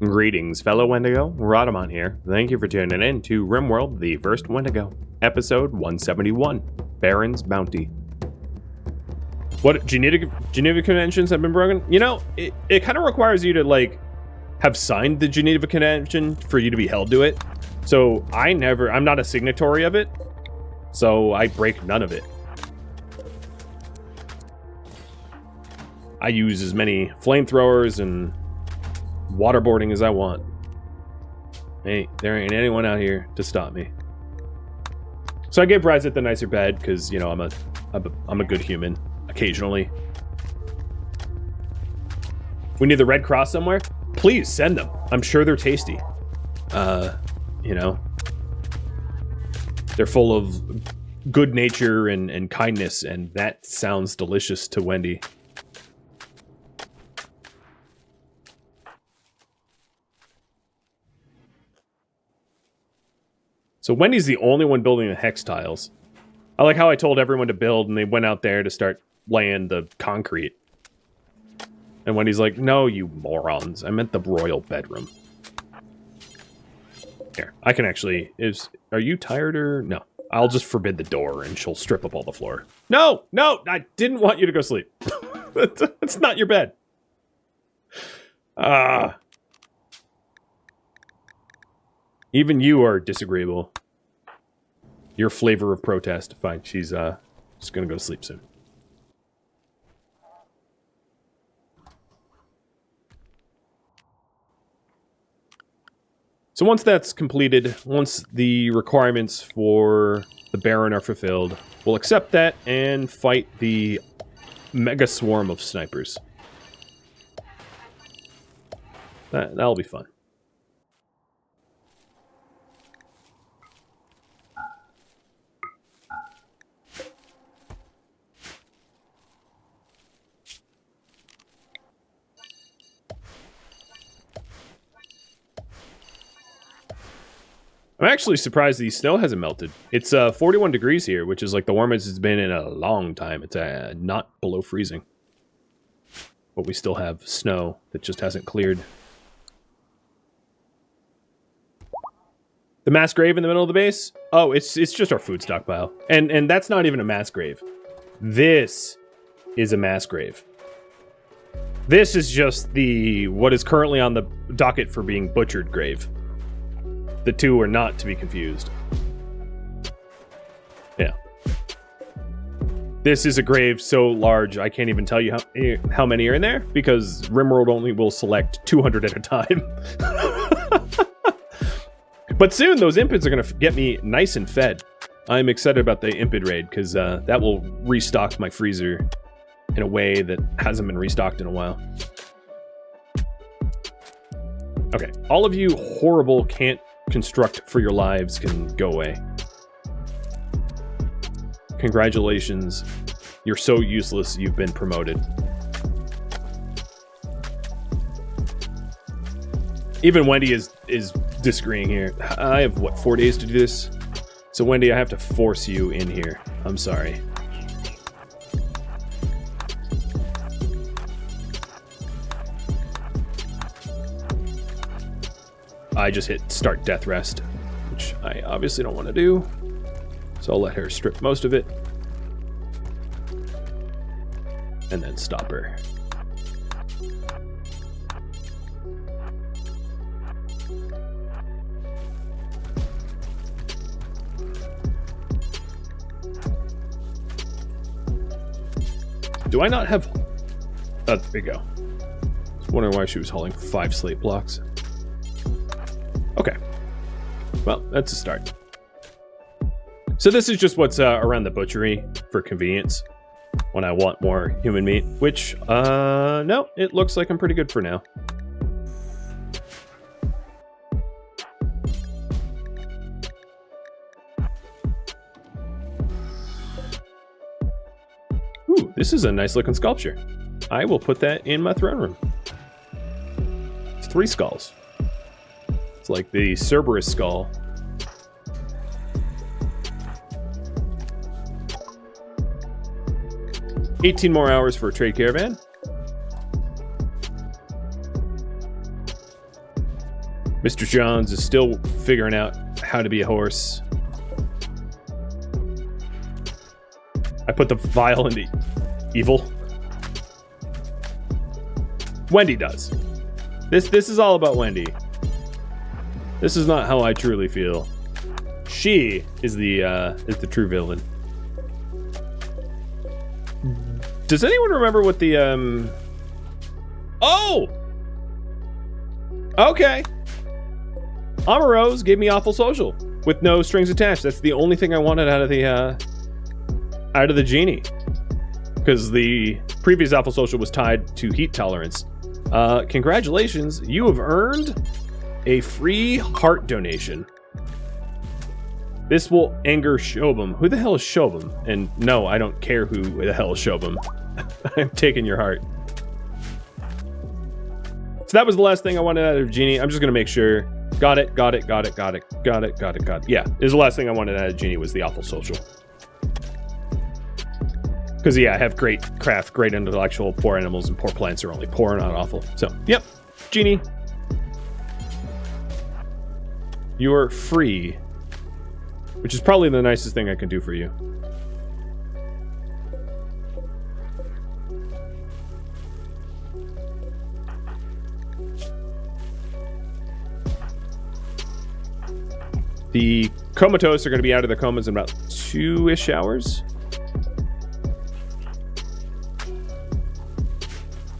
Greetings, fellow Wendigo. Rhadamant here. Thank you for tuning in to RimWorld, the first Wendigo, episode 171, Baron's Bounty. What Geneva Conventions have been broken? You know, it kind of requires you to, like, have signed the Geneva Convention for you to be held to it. So I'm not a signatory of it, so I break none of it. I use as many flamethrowers and waterboarding as I want. Hey, there ain't anyone out here to stop me. So I gave Ryzet the nicer bed because, you know, I'm a good human occasionally. We need the Red Cross somewhere? Please send them. I'm sure they're tasty. You know, they're full of good nature and kindness, and that sounds delicious to Wendy. So Wendy's the only one building the hex tiles. I like how I told everyone to build, and they went out there to start laying the concrete. And Wendy's like, no, you morons. I meant the royal bedroom. Here, I can actually... Are you tired or... No. I'll just forbid the door, and she'll strip up all the floor. No! No! I didn't want you to go sleep. That's not your bed. Even you are disagreeable. Your flavor of protest. Fine, she's just gonna go to sleep soon. So once that's completed, once the requirements for the Baron are fulfilled, we'll accept that and fight the mega swarm of snipers. That'll be fun. I'm actually surprised the snow hasn't melted. It's 41 degrees here, which is like the warmest it's been in a long time. It's not below freezing. But we still have snow that just hasn't cleared. The mass grave in the middle of the base? Oh, it's just our food stockpile. And that's not even a mass grave. This is a mass grave. This is just what is currently on the docket for being butchered grave. The two are not to be confused. Yeah. This is a grave so large, I can't even tell you how many are in there, because RimWorld only will select 200 at a time. But soon, those impids are going to get me nice and fed. I'm excited about the impid raid, because that will restock my freezer in a way that hasn't been restocked in a while. Okay, all of you horrible can't construct for your lives can go away. Congratulations. You're so useless, you've been promoted. Even Wendy is disagreeing here. I have, what, 4 days to do this? So Wendy, I have to force you in here. I'm sorry. I just hit start death rest, which I obviously don't want to do. So I'll let her strip most of it. And then stop her. Do I not have... Oh, there we go. I was wondering why she was hauling 5 slate blocks. Okay. Well, that's a start. So this is just what's around the butchery for convenience when I want more human meat, which, no, it looks like I'm pretty good for now. Ooh, this is a nice looking sculpture. I will put that in my throne room. It's 3 skulls. It's like the Cerberus skull. $18 more hours for a trade caravan. Mr. Johns is still figuring out how to be a horse. I put the vial into evil. Wendy does. This is all about Wendy. This is not how I truly feel. She is the true villain. Does anyone remember what the Oh! Okay. Amorose gave me awful social with no strings attached. That's the only thing I wanted out of the genie. Because the previous awful social was tied to heat tolerance. Congratulations, you have earned a free heart donation. This will anger Shobum. Who the hell is Shobum? And no, I don't care who the hell is Shobum. I'm taking your heart. So that was the last thing I wanted out of Genie. I'm just gonna make sure. Got it. Yeah, it was the last thing I wanted out of Genie was the awful social. Because yeah, I have great craft, great intellectual, poor animals, and poor plants are only poor, not awful. So, yep, Genie. You're free. Which is probably the nicest thing I can do for you. The comatose are going to be out of their comas in about 2-ish hours.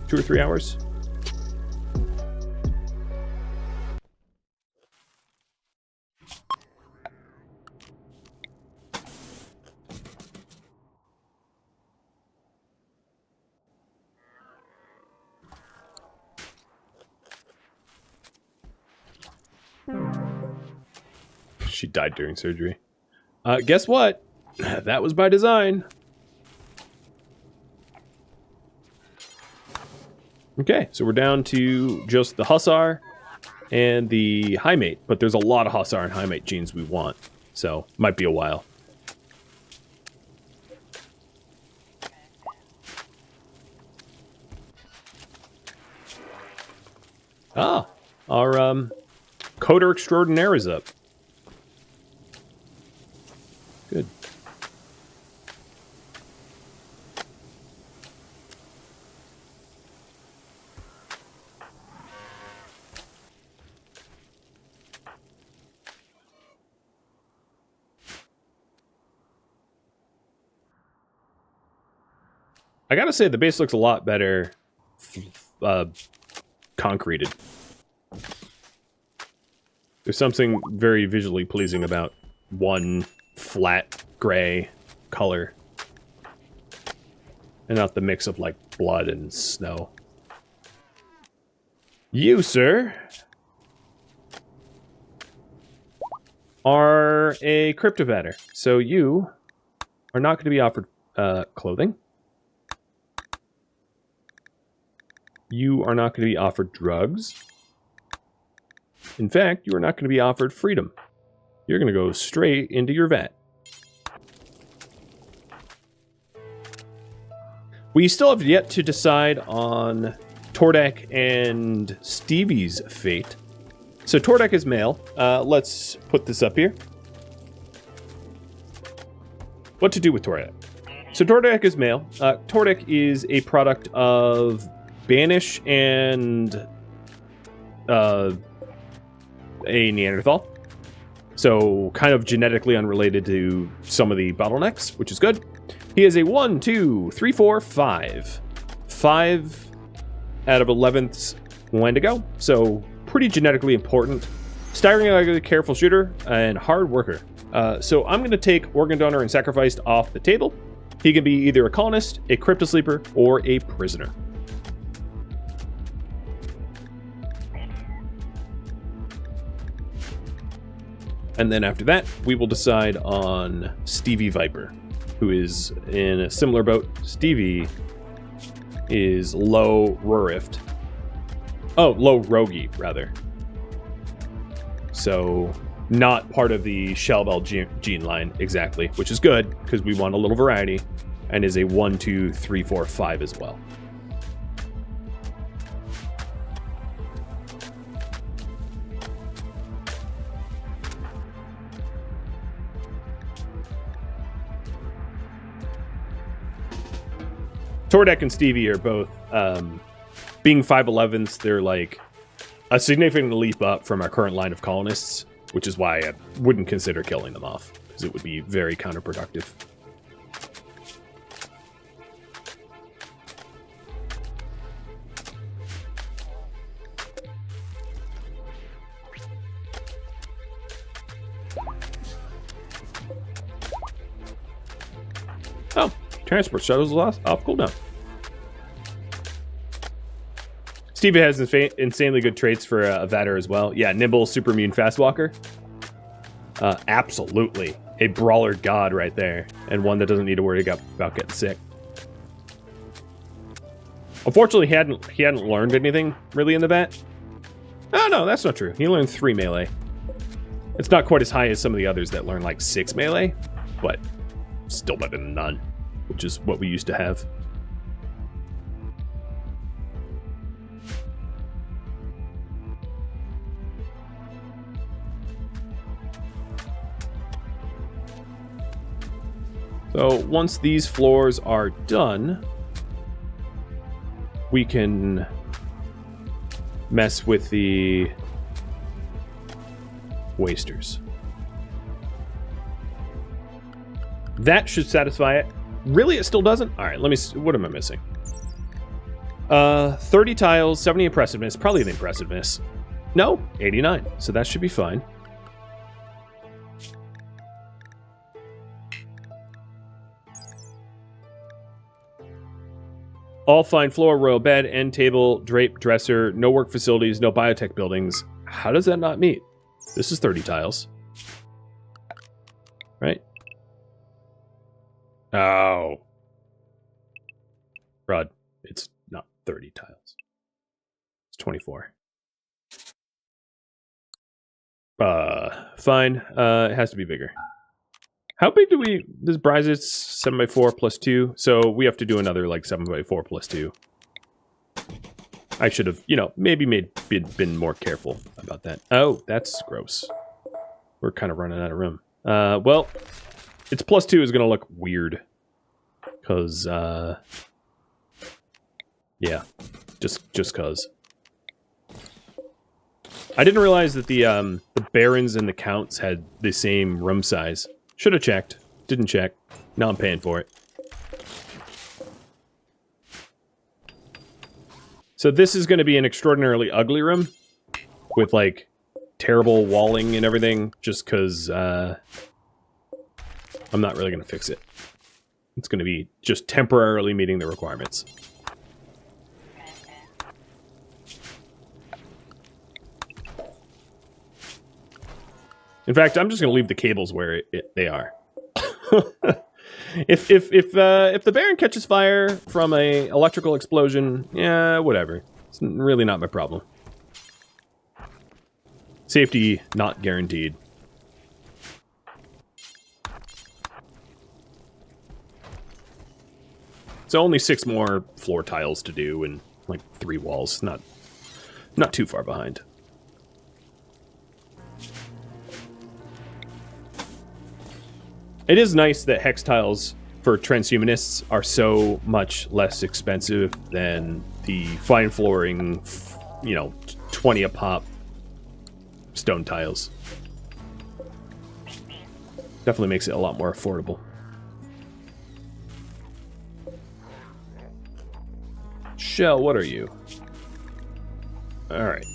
2 or 3 hours. She died during surgery. Guess what? That was by design. Okay, so we're down to just the Hussar and the High Mate, but there's a lot of Hussar and High Mate genes we want, so might be a while. Ah, our Coder Extraordinaire is up. Good. I gotta say, the base looks a lot better concreted. There's something very visually pleasing about one flat gray color and not the mix of like blood and snow. You, sir, are a cryptovator, so you are not going to be offered clothing. You are not going to be offered drugs. In fact, you are not going to be offered freedom. You're going to go straight into your vat. We still have yet to decide on Tordek and Stevie's fate. So Tordek is male. Let's put this up here. What to do with Tordek? So Tordek is male. Tordek is a product of Banish and a Neanderthal. So kind of genetically unrelated to some of the bottlenecks, which is good. He is a 1, 2, 3, 4, 5. 5 out of 11th Wendigo. So pretty genetically important. Staggeringly careful shooter and hard worker. So I'm going to take Organ Donor and Sacrificed off the table. He can be either a colonist, a cryptosleeper, or a prisoner. And then after that, we will decide on Stevie Viper, who is in a similar boat. Stevie is low Rurift. Oh, low Rogi, rather. So, not part of the Shellbell gene line, exactly, which is good, because we want a little variety, and is a 1, 2, 3, 4, 5 as well. Tordek and Stevie are both, being 5'11s, they're like a significant leap up from our current line of colonists, which is why I wouldn't consider killing them off, because it would be very counterproductive. Oh, transport shuttles off cooldown. Stevie has insanely good traits for a Vader as well. Yeah, nimble, super immune, fast walker. Absolutely. A brawler god right there. And one that doesn't need to worry about getting sick. Unfortunately, he hadn't learned anything really in the vat. Oh, no, that's not true. He learned 3 melee. It's not quite as high as some of the others that learn like 6 melee, but still better than none, which is what we used to have. So once these floors are done, we can mess with the wasters. That should satisfy it. Really, it still doesn't? All right, let me see. What am I missing? 30 tiles, 70 impressiveness. Probably the impressiveness. No, 89. So that should be fine. All fine floor, royal bed, end table, drape, dresser, no work facilities, no biotech buildings. How does that not meet? This is 30 tiles. Right? Oh. Rod, it's not 30 tiles. It's 24. Fine. It has to be bigger. How big does Bryce's 7x4 plus 2? So we have to do another like 7x4 plus 2. I should have, maybe been more careful about that. Oh, that's gross. We're kind of running out of room. Well, its plus 2 is going to look weird. Because, yeah, just cause. I didn't realize that the barons and the counts had the same room size. Should have checked. Didn't check. Now I'm paying for it. So this is going to be an extraordinarily ugly room. With, like, terrible walling and everything. Just because I'm not really going to fix it. It's going to be just temporarily meeting the requirements. In fact, I'm just going to leave the cables where they are. If the Baron catches fire from a electrical explosion, yeah, whatever. It's really not my problem. Safety not guaranteed. So only 6 more floor tiles to do and like 3 walls. Not too far behind. It is nice that hex tiles for transhumanists are so much less expensive than the fine flooring, 20 a pop stone tiles. Definitely makes it a lot more affordable. Shell, what are you? Alright.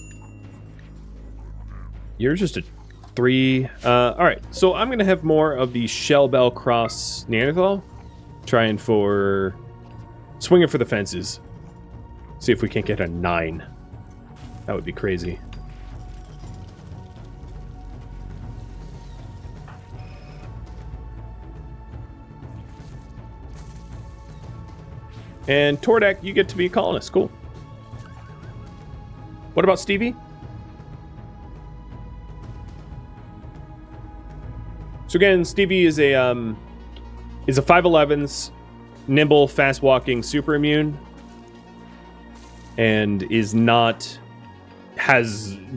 You're just a 3. Alright, so I'm going to have more of the Shell Bell Cross Neanderthal. Swinging for the fences. See if we can't get a 9. That would be crazy. And Tordek, you get to be a colonist. Cool. What about Stevie? So again, Stevie is a 5'11s, nimble, fast walking, super immune, and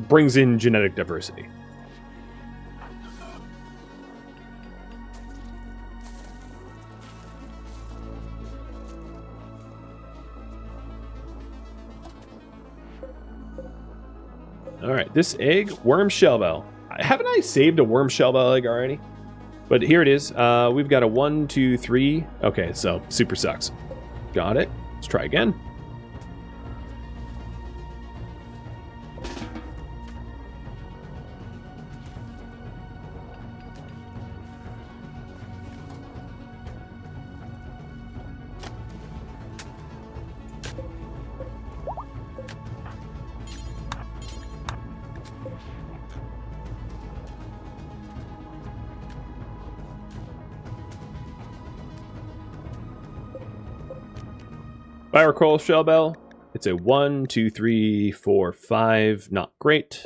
brings in genetic diversity. All right, this egg, worm shellbell. Haven't I saved a worm shellbell egg already? But here it is. We've got a 1, 2, 3. Okay, so super sucks. Got it. Let's try again. Fire coral shellbell. It's a 1, 2, 3, 4, 5. Not great.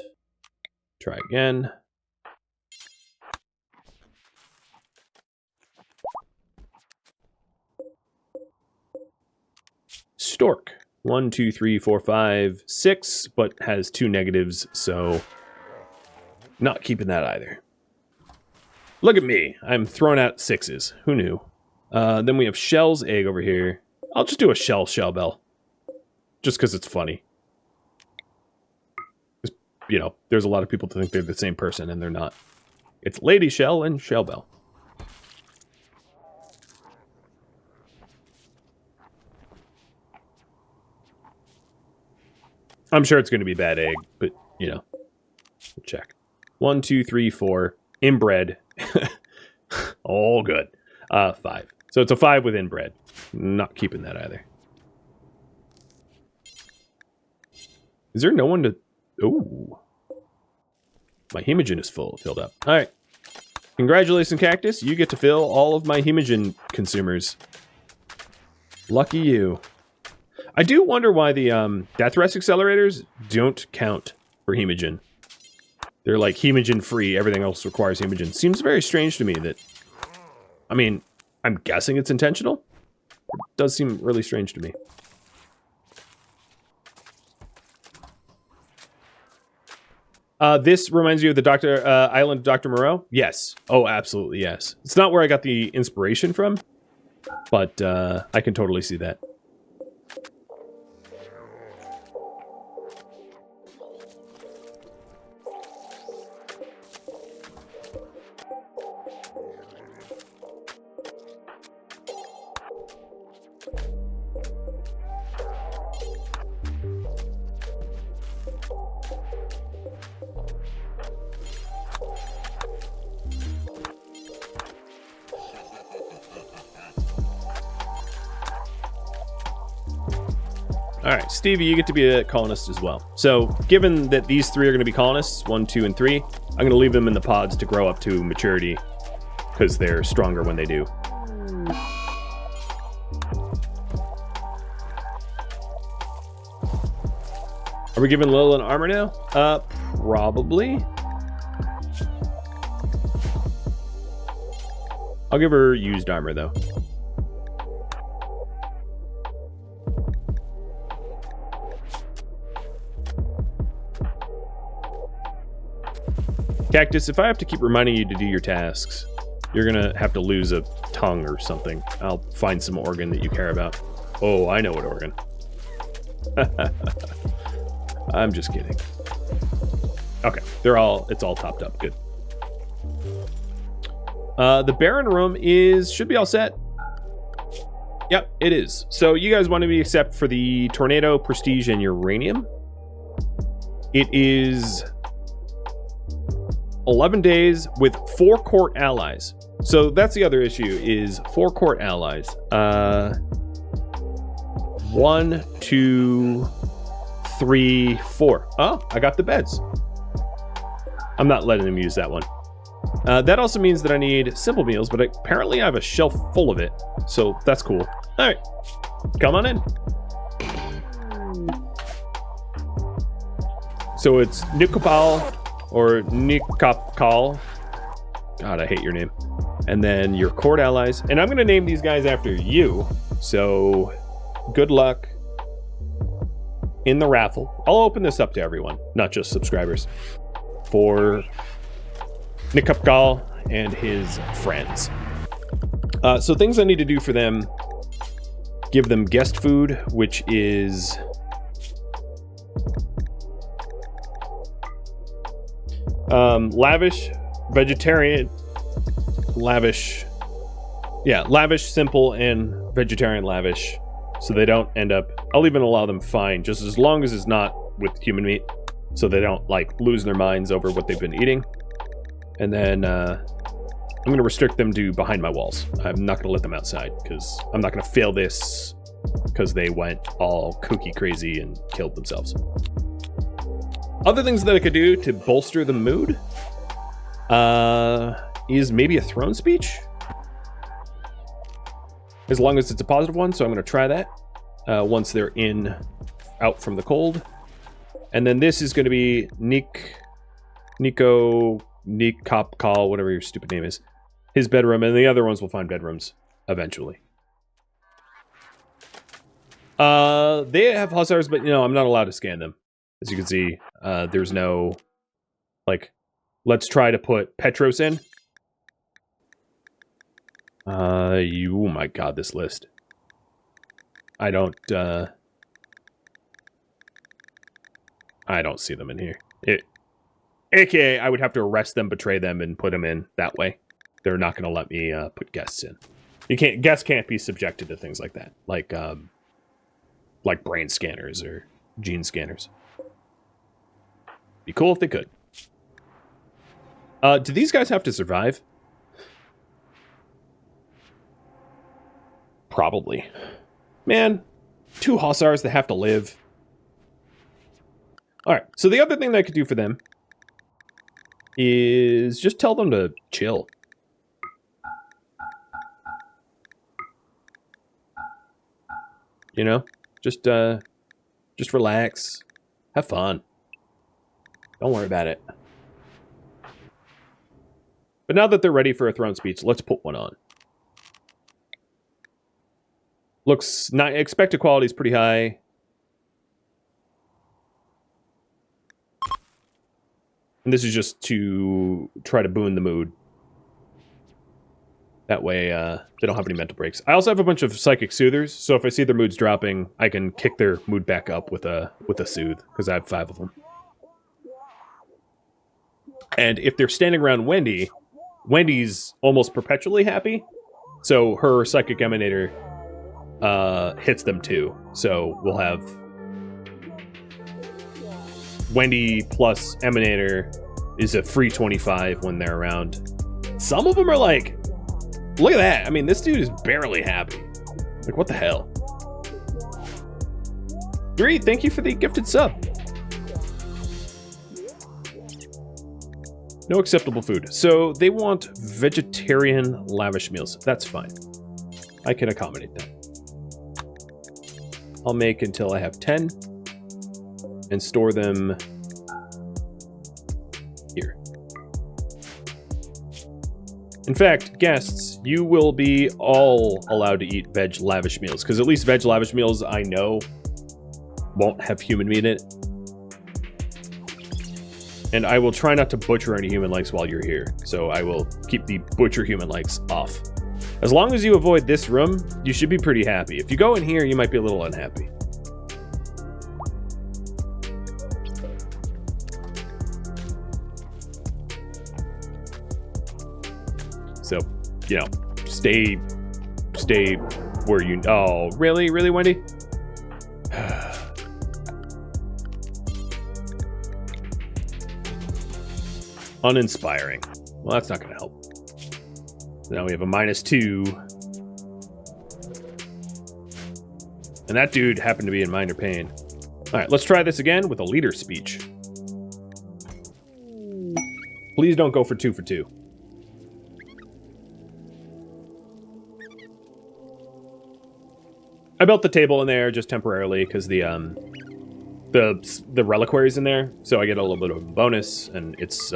Try again. Stork. 1, 2, 3, 4, 5, 6, but has 2 negatives, so not keeping that either. Look at me. I'm throwing out 6s. Who knew? Then we have Shell's egg over here. I'll just do a shellbell. Just because it's funny. You know, there's a lot of people who think they're the same person, and they're not. It's Lady Shell and Shellbell. I'm sure it's going to be bad egg, but, you know. We'll check. 1, 2, 3, 4. Inbred. All good. 5. So it's a 5 with inbred. Not keeping that either. Is there no one to... Ooh. My hemogen is filled up. All right. Congratulations, Cactus. You get to fill all of my hemogen consumers. Lucky you. I do wonder why the death rest accelerators don't count for hemogen. They're like hemogen free. Everything else requires hemogen. Seems very strange to me that... I mean, I'm guessing it's intentional. It does seem really strange to me. This reminds you of the Island of Dr. Moreau? Yes. Oh, absolutely, yes. It's not where I got the inspiration from, but I can totally see that. Alright, Stevie, you get to be a colonist as well. So, given that these 3 are going to be colonists, 1, 2, and 3, I'm going to leave them in the pods to grow up to maturity, because they're stronger when they do. Are we giving Lil an armor now? Probably. I'll give her used armor, though. Cactus, if I have to keep reminding you to do your tasks, you're gonna have to lose a tongue or something. I'll find some organ that you care about. Oh, I know what organ. I'm just kidding. Okay, it's all topped up. Good. The Baron room should be all set. Yep, it is. So you guys want to be except for the Tornado, Prestige, and Uranium. It is 11 days with 4 court allies. So that's the other issue, is 4 court allies. 1, 2, 3, 4. Oh, I got the beds. I'm not letting him use that one. That also means that I need simple meals, but apparently I have a shelf full of it. So that's cool. All right, come on in. So it's Nikopal or Nikopkal. God, I hate your name. And then your court allies. And I'm going to name these guys after you. So good luck in the raffle. I'll open this up to everyone, not just subscribers. For Nikopkal and his friends. So things I need to do for them. Give them guest food, which is Lavish, vegetarian, lavish. Yeah, lavish, simple, and vegetarian lavish. So they don't end up... I'll even allow them fine, just as long as it's not with human meat. So they don't, like, lose their minds over what they've been eating. And then, I'm going to restrict them to behind my walls. I'm not going to let them outside, because I'm not going to fail this because they went all kooky crazy and killed themselves. Other things that I could do to bolster the mood is maybe a throne speech. As long as it's a positive one, so I'm going to try that once they're out from the cold. And then this is going to be Nico, Cop Call, whatever your stupid name is. His bedroom, and the other ones will find bedrooms eventually. They have hussars, but, you know, I'm not allowed to scan them. As you can see, there's no, like, let's try to put Petros in. Oh my god, this list. I don't see them in here. AKA, I would have to arrest them, betray them, and put them in that way. They're not going to let me put guests in. Guests can't be subjected to things like that, like brain scanners or gene scanners. Be cool if they could. Do these guys have to survive? Probably. Man, 2 hussars that have to live. Alright, so the other thing that I could do for them is just tell them to chill. You know? Just relax. Have fun. Don't worry about it. But now that they're ready for a throne speech, let's put one on. Looks not expected quality is pretty high. And this is just to try to boon the mood. That way, they don't have any mental breaks. I also have a bunch of psychic soothers, so if I see their moods dropping, I can kick their mood back up with a soothe, because I have 5 of them. And if they're standing around Wendy, Wendy's almost perpetually happy, so her psychic emanator hits them too. So we'll have Wendy plus emanator is a free 25 when they're around. Some of them are like, look at that. I mean, this dude is barely happy. Like, what the hell? Great, thank you for the gifted sub. No acceptable food. So they want vegetarian lavish meals. That's fine. I can accommodate that. I'll make until I have 10 and store them here. In fact, guests, you will be all allowed to eat veg lavish meals, because at least veg lavish meals I know won't have human meat in it. And I will try not to butcher any human legs while you're here, so I will keep the butcher human legs off. As long as you avoid this room, you should be pretty happy. If you go in here, you might be a little unhappy. So, you know, stay where you... Oh, really? Really, Wendy? Uninspiring. Well, that's not going to help. Now we have a -2. And that dude happened to be in minor pain. Alright, let's try this again with a leader speech. Please don't go for 2 for 2. I built the table in there just temporarily because the reliquary's in there, so I get a little bit of a bonus, and it's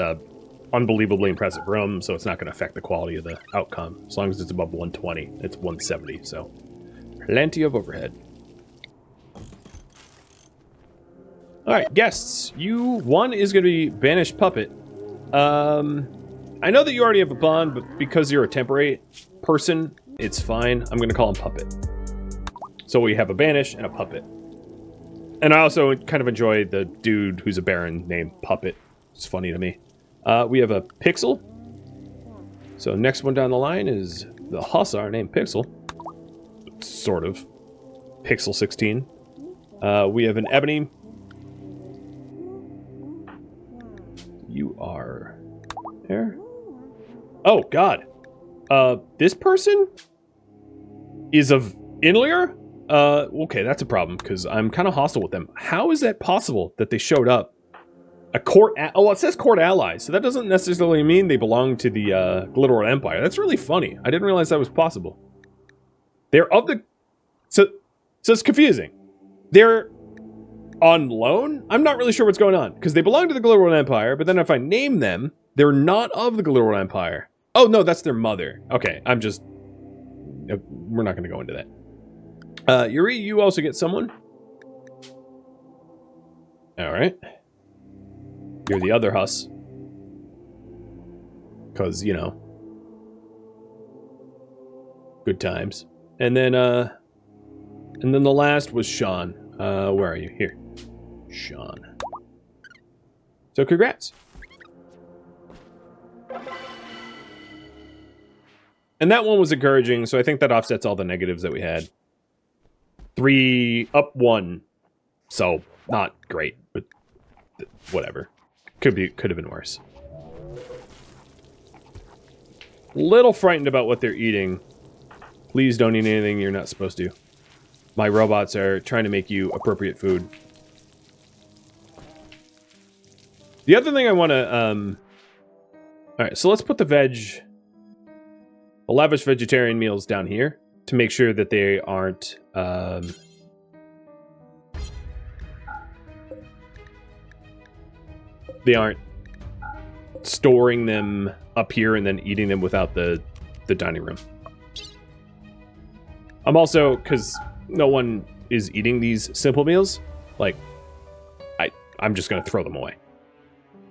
unbelievably impressive room, so it's not going to affect the quality of the outcome. As long as it's above 120, it's 170, so plenty of overhead. Alright, guests. One is going to be Banished Puppet. I know that you already have a bond, but because you're a temporary person, it's fine. I'm going to call him Puppet. So we have a Banish and a Puppet. And I also kind of enjoy the dude who's a Baron named Puppet. It's funny to me. We have a Pixel. So next one down the line is the Hussar named Pixel. Sort of. Pixel 16. We have an Ebony. You are there? Oh, God. This person is of Inlier? Okay, that's a problem, because I'm kind of hostile with them. How is that possible that they showed up? A court... Oh, it says court allies, so that doesn't necessarily mean they belong to the Glitterworld Empire. That's really funny. I didn't realize that was possible. They're of the... So it's confusing. They're on loan? I'm not really sure what's going on, because they belong to the Glitterworld Empire, but then if I name them, they're not of the Glitterworld Empire. Oh, no, that's their mother. Okay, I'm just... We're not going to go into that. Yuri, you also get someone. Alright. You're the other Huss. Because, you know. Good times. And then the last was Sean. Where are you? Here. Sean. So, congrats. And that one was encouraging, so I think that offsets all the negatives that we had. 3 up 1. So, not great, but whatever. Could have been worse. Little frightened about what they're eating. Please don't eat anything you're not supposed to. My robots are trying to make you appropriate food. The other thing I want to, Alright, so let's put the lavish vegetarian meals down here to make sure that they aren't, they aren't storing them up here and then eating them without the dining room. I'm also, because no one is eating these simple meals, like, I'm just going to throw them away.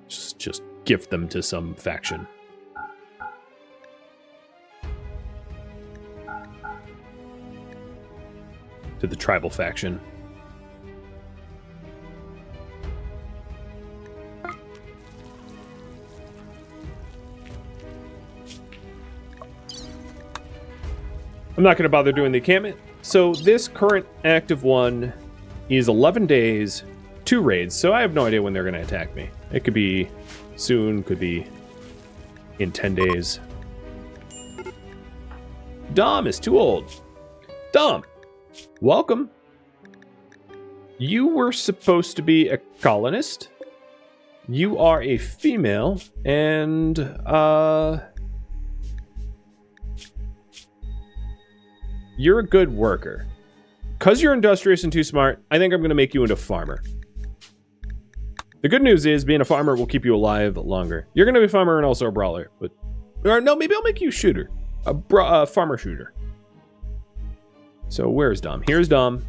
Just gift them to some faction. To the tribal faction. I'm not going to bother doing the encampment. So this current active one is 11 days, 2 raids, so I have no idea when they're going to attack me. It could be soon, could be in 10 days. Dom is too old. Dom, welcome. You were supposed to be a colonist. You are a female, and, you're a good worker. Because you're industrious and too smart, I think I'm going to make you into a farmer. The good news is, being a farmer will keep you alive longer. You're going to be a farmer and also a brawler. But, or no, maybe I'll make you a shooter. A farmer shooter. So, where's Dom? Here's Dom.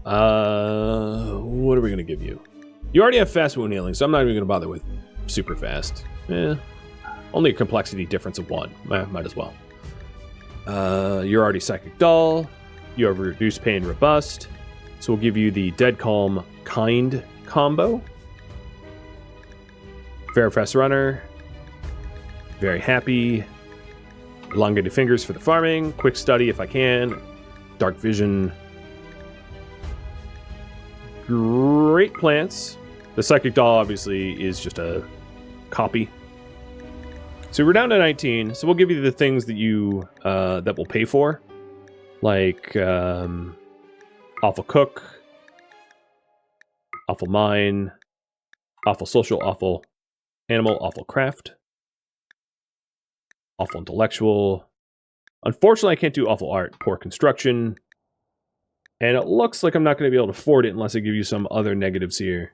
What are we going to give you? You already have fast wound healing, so I'm not even going to bother with super fast. Only a complexity difference of 1. Might as well. You're already psychic dull. You have reduced pain robust. So we'll give you the dead calm kind combo. Very fast runner. Very happy. Elongated fingers for the farming. Quick study if I can. Dark vision. Great plants. The psychic doll obviously is just a copy. So we're down to 19, so we'll give you the things that you, that will pay for. Like, awful cook, awful mine, awful social, awful animal, awful craft, awful intellectual. Unfortunately, I can't do awful art, poor construction. And it looks like I'm not going to be able to afford it unless I give you some other negatives here.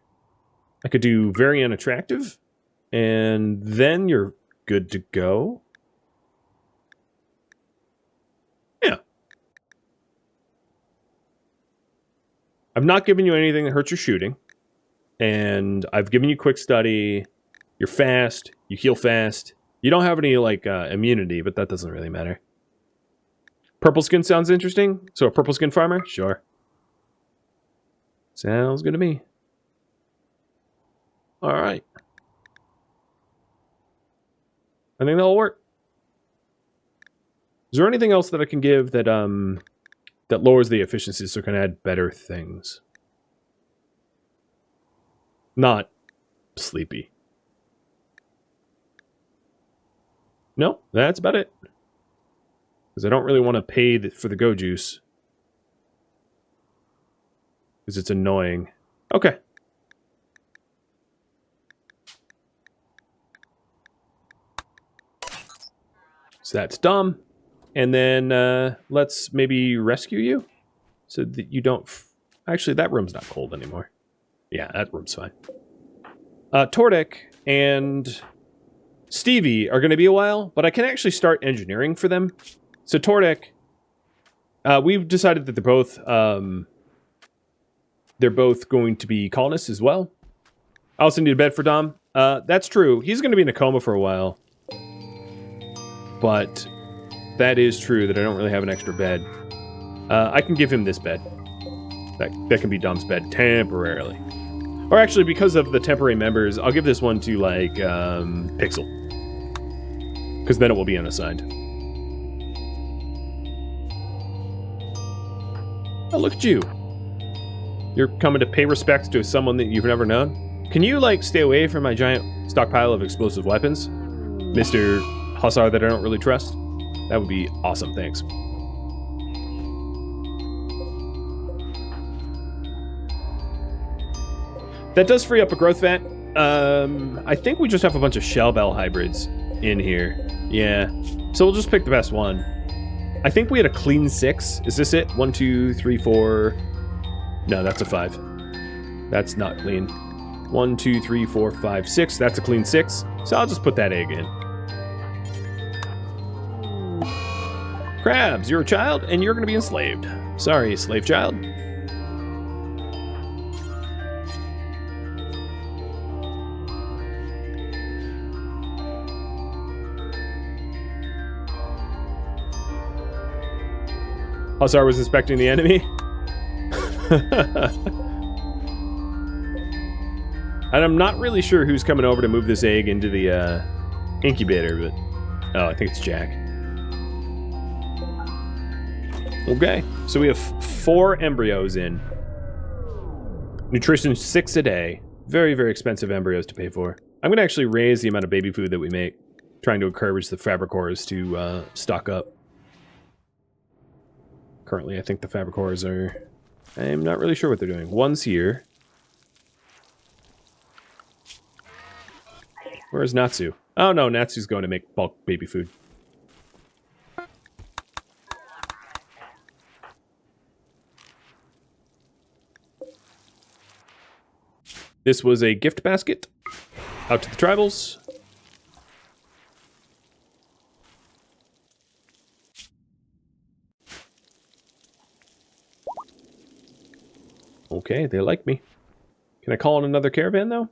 I could do very unattractive, and then you're good to go. Yeah. I've not given you anything that hurts your shooting. And I've given you quick study. You're fast. You heal fast. You don't have any, like, immunity, but that doesn't really matter. Purple skin sounds interesting. So a purple skin farmer? Sure. Sounds good to me. Alright. I think that'll work. Is there anything else that I can give that that lowers the efficiency so I can add better things? Not sleepy. No, that's about it. Because I don't really want to pay for the go juice. Because it's annoying. Okay. So that's dumb. And then let's maybe rescue you. So that you don't... Actually, that room's not cold anymore. Yeah, that room's fine. Tordek and Stevie are going to be a while, but I can actually start engineering for them. So Tordek, we've decided that they're both going to be colonists as well. I also need a bed for Dom. That's true. He's going to be in a coma for a while. But that is true that I don't really have an extra bed. I can give him this bed. That can be Dom's bed temporarily. Or actually, because of the temporary members, I'll give this one to, like, Pixel. Because then it will be unassigned. Oh, look at you. You're coming to pay respects to someone that you've never known? Can you, like, stay away from my giant stockpile of explosive weapons? Mr. Hussar that I don't really trust? That would be awesome, thanks. That does free up a growth vat. I think we just have a bunch of shell bell hybrids in here. Yeah. So we'll just pick the best one. I think we had a clean 6. Is this it? 1, 2, 3, 4. No, that's a 5. That's not clean. 1, 2, 3, 4, 5, 6. That's a clean 6. So I'll just put that egg in. Crabs, you're a child and you're going to be enslaved. Sorry, slave child. Hussar was inspecting the enemy. And I'm not really sure who's coming over to move this egg into the incubator, but... Oh, I think it's Jack. Okay, so we have 4 embryos in. Nutrition 6 a day. Very, very expensive embryos to pay for. I'm going to actually raise the amount of baby food that we make, trying to encourage the fabricors to stock up. Currently, I think the fabricors are... I'm not really sure what they're doing. One's here. Where's Natsu? Oh no, Natsu's going to make bulk baby food. This was a gift basket. Out to the tribals. Okay, they like me. Can I call in another caravan, though?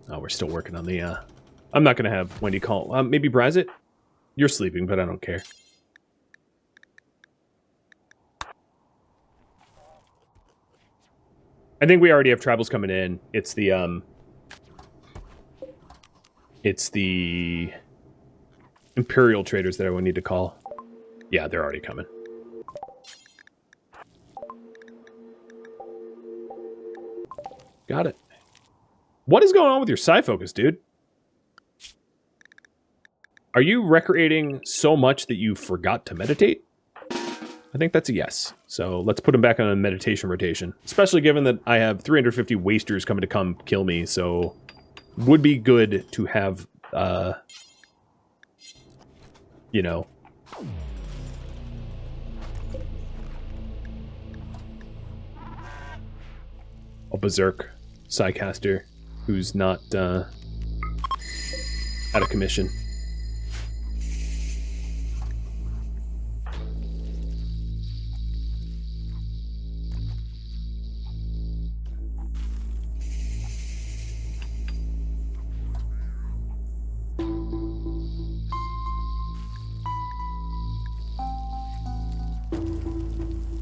Oh, we're still working on the, I'm not going to have Wendy call. Maybe Brazit? You're sleeping, but I don't care. I think we already have tribals coming in. It's the Imperial traders that I would need to call. Yeah, they're already coming. Got it. What is going on with your side focus, dude? Are you recreating so much that you forgot to meditate? I think that's a yes. So let's put him back on a meditation rotation. Especially given that I have 350 wasters coming to come kill me, so would be good to have, you know, a berserk psycaster who's not out of commission.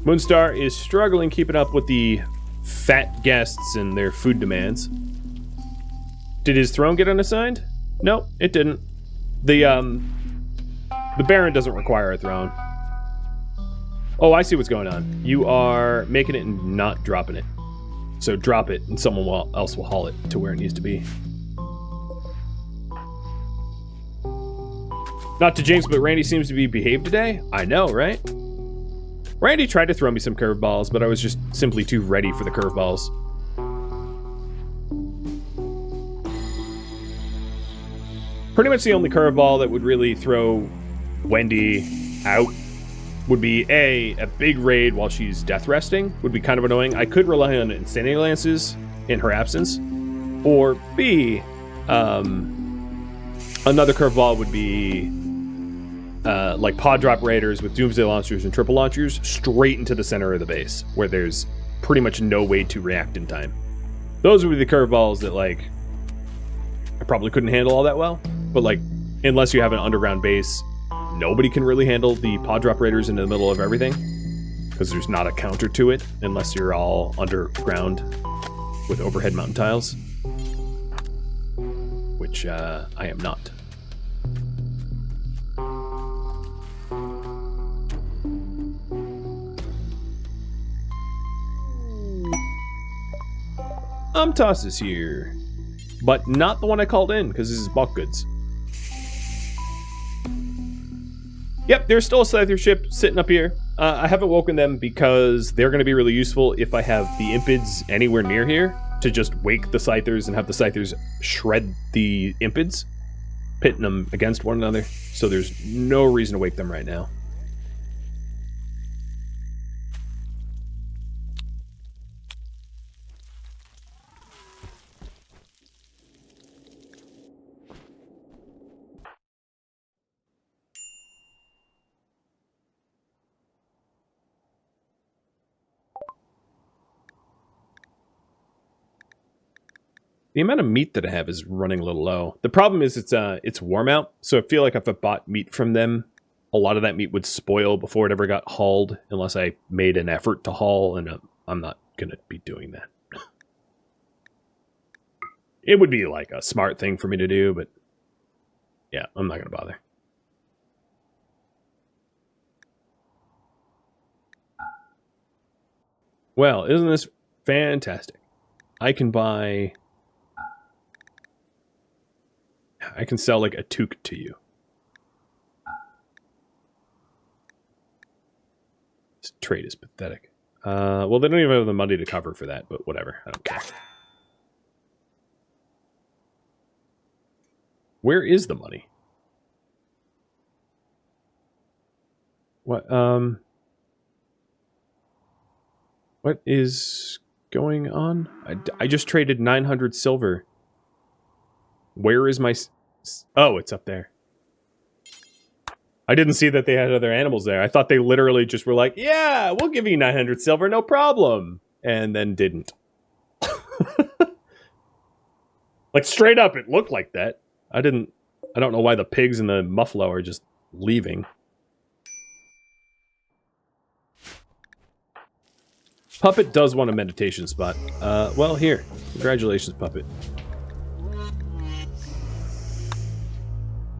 Moonstar is struggling keeping up with the fat guests and their food demands. Did his throne get unassigned? No, it didn't. The Baron doesn't require a throne. Oh, I see what's going on. You are making it and not dropping it. So drop it and someone else will haul it to where it needs to be. Not to jinx, but Randy seems to be behaved today. I know, right? Randy tried to throw me some curveballs, but I was just simply too ready for the curveballs. Pretty much the only curveball that would really throw Wendy out would be a big raid while she's death resting. Would be kind of annoying. I could rely on insanity lances in her absence. Or B, another curveball would be like pod drop raiders with doomsday launchers and triple launchers straight into the center of the base, where there's pretty much no way to react in time. Those would be the curveballs that, like, I probably couldn't handle all that well. But, like, unless you have an underground base, nobody can really handle the pod drop raiders in the middle of everything, because there's not a counter to it unless you're all underground with overhead mountain tiles, which I am not. Toss is here, but not the one I called in, because this is bulk goods. Yep, there's still a Scyther ship sitting up here. I haven't woken them because they're going to be really useful if I have the Impids anywhere near here to just wake the Scythers and have the Scythers shred the Impids, pitting them against one another. So there's no reason to wake them right now. The amount of meat that I have is running a little low. The problem is it's warm out, so I feel like if I bought meat from them, a lot of that meat would spoil before it ever got hauled, unless I made an effort to haul, and I'm not going to be doing that. It would be like a smart thing for me to do, but yeah, I'm not going to bother. Well, isn't this fantastic? I can buy... I can sell like a toque to you. This trade is pathetic. Well, they don't even have the money to cover for that, but whatever. I don't care. Where is the money? What is going on? I just traded 900 silver. Where is my... Oh, it's up there. I didn't see that they had other animals there. I thought they literally just were like, yeah, we'll give you 900 silver, no problem. And then didn't. Like, straight up, it looked like that. I don't know why the pigs and the muffalo are just leaving. Puppet does want a meditation spot. Well, here. Congratulations, Puppet.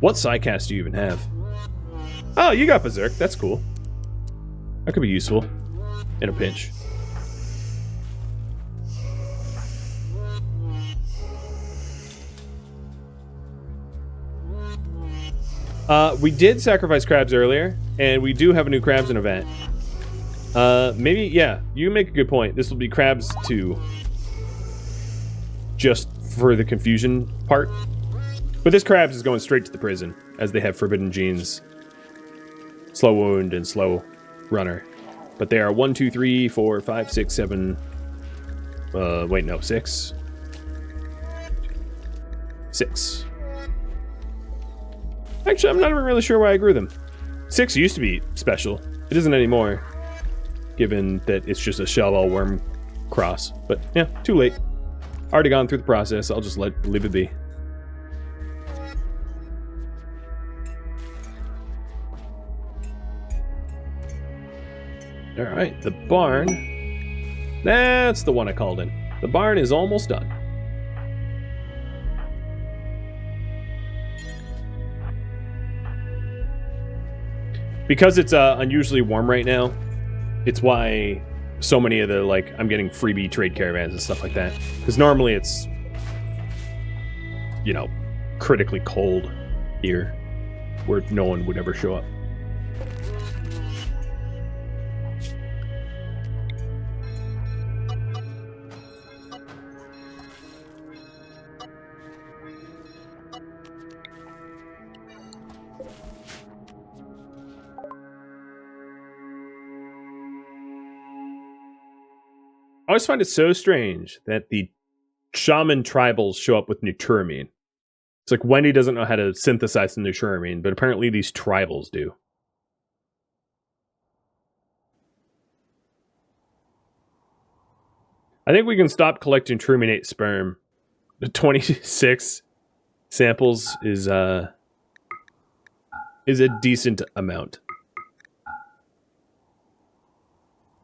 What Psycast do you even have? Oh, you got Berserk. That's cool. That could be useful. In a pinch. We did sacrifice crabs earlier, and we do have a new crabs in event. Maybe, yeah, you make a good point. This will be crabs 2. Just for the confusion part. But this crabs is going straight to the prison, as they have forbidden genes. Slow wound and slow runner. But they are 1, 2, 3, 4, 5, 6, 7... wait, no, 6. 6. Actually, I'm not even really sure why I grew them. 6 used to be special. It isn't anymore, given that it's just a shell-all worm cross. But, yeah, too late. Already gone through the process. I'll just leave it be. Alright, the barn. That's the one I called in. The barn is almost done. Because it's unusually warm right now, it's why so many of the, like, I'm getting freebie trade caravans and stuff like that. Because normally it's, you know, critically cold here, where no one would ever show up. I always find it so strange that the shaman tribals show up with neuturamine. It's like Wendy doesn't know how to synthesize the neuturamine, but apparently these tribals do. I think we can stop collecting truminate sperm. The 26 samples is a decent amount.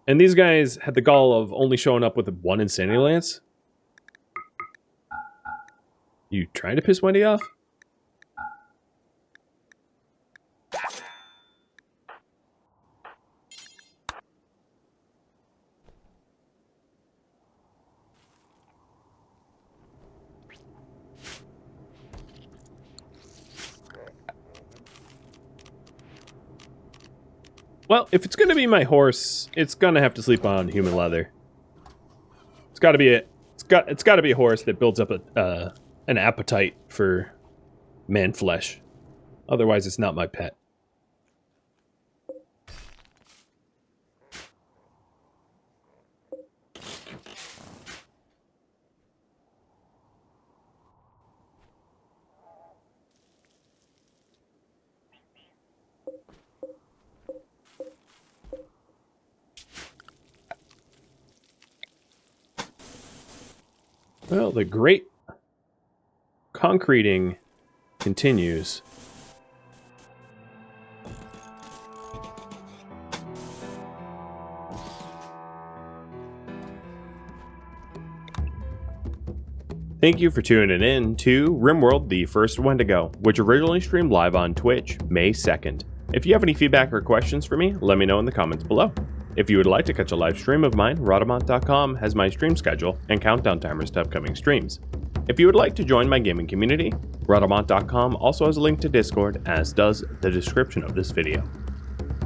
And these guys had the gall of only showing up with one insanity lance. You trying to piss Wendy off? Well, if it's going to be my horse, it's going to have to sleep on human leather. It's got to be it's got to be a horse that builds up an appetite for man flesh. Otherwise, it's not my pet. Well, the great concreting continues. Thank you for tuning in to RimWorld, the first Wendigo, which originally streamed live on Twitch, May 2nd. If you have any feedback or questions for me, let me know in the comments below. If you would like to catch a live stream of mine, Rhadamant.com has my stream schedule and countdown timers to upcoming streams. If you would like to join my gaming community, Rhadamant.com also has a link to Discord, as does the description of this video.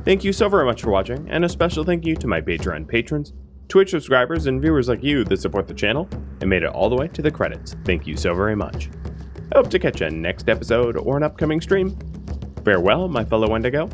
Thank you so very much for watching, and a special thank you to my Patreon patrons, Twitch subscribers, and viewers like you that support the channel and made it all the way to the credits. Thank you so very much. I hope to catch you next episode or an upcoming stream. Farewell, my fellow Wendigo,